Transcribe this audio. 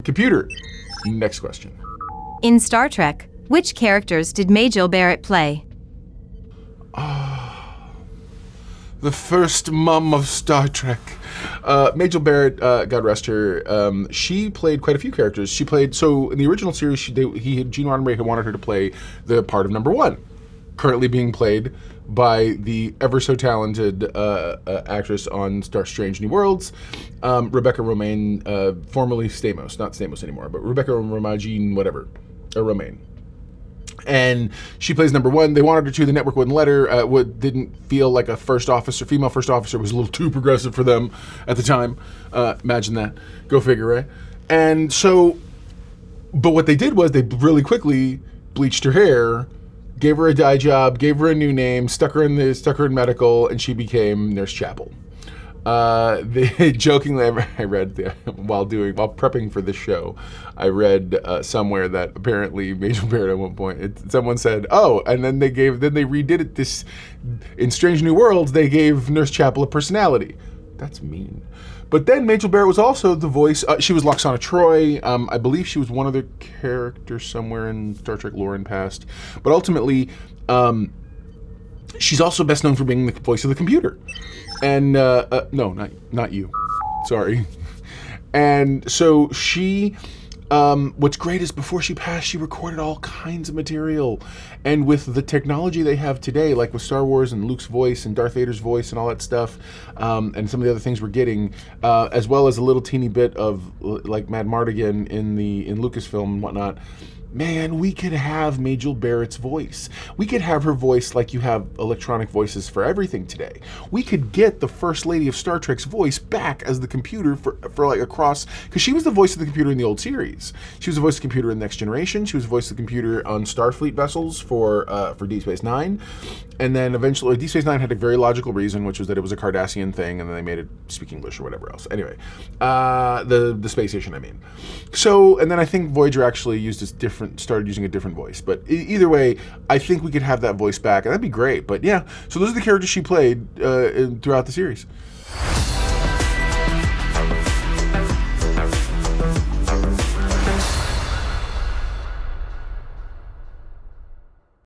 Computer. Next question. In Star Trek, which characters did Majel Barrett play? The first mum of Star Trek. Majel Barrett, God rest her, she played quite a few characters. She played, so in the original series, Gene Roddenberry had wanted her to play the part of number 1, currently being played by the ever so talented actress on Strange New Worlds, Rebecca Romaine, formerly Stamos, not Stamos anymore, but Rebecca Romaine, whatever, or Romaine. And she plays number 1. They wanted her to. The network wouldn't let her. Didn't feel like a female first officer was a little too progressive for them at the time. Imagine that. Go figure, right? And so, but what they did was they really quickly bleached her hair, gave her a dye job, gave her a new name, stuck her in medical, and she became Nurse Chapel. Jokingly, I read while prepping for this show, I read somewhere that apparently Majel Barrett at one point, someone said, "Oh," and then they redid it. This in Strange New Worlds, they gave Nurse Chapel a personality. That's mean. But then Majel Barrett was also the voice. She was Loxana Troy. I believe she was one other character somewhere in Star Trek lore in past. But ultimately, she's also best known for being the voice of the computer. And no, not you. Sorry. And so she, what's great is before she passed, she recorded all kinds of material. And with the technology they have today, like with Star Wars and Luke's voice and Darth Vader's voice and all that stuff, and some of the other things we're getting, as well as a little teeny bit of like Mad Mardigan in Lucasfilm and whatnot. Man, we could have Majel Barrett's voice. We could have her voice like you have electronic voices for everything today. We could get the First Lady of Star Trek's voice back as the computer for like across, because she was the voice of the computer in the old series. She was the voice of the computer in Next Generation. She was the voice of the computer on Starfleet vessels for Deep Space Nine. And then eventually, Deep Space Nine had a very logical reason, which was that it was a Cardassian thing, and then they made it speak English or whatever else. Anyway, the space station, I mean. So, and then I think Voyager actually started using a different voice. But either way, I think we could have that voice back, and that'd be great. But yeah, so those are the characters she played throughout the series.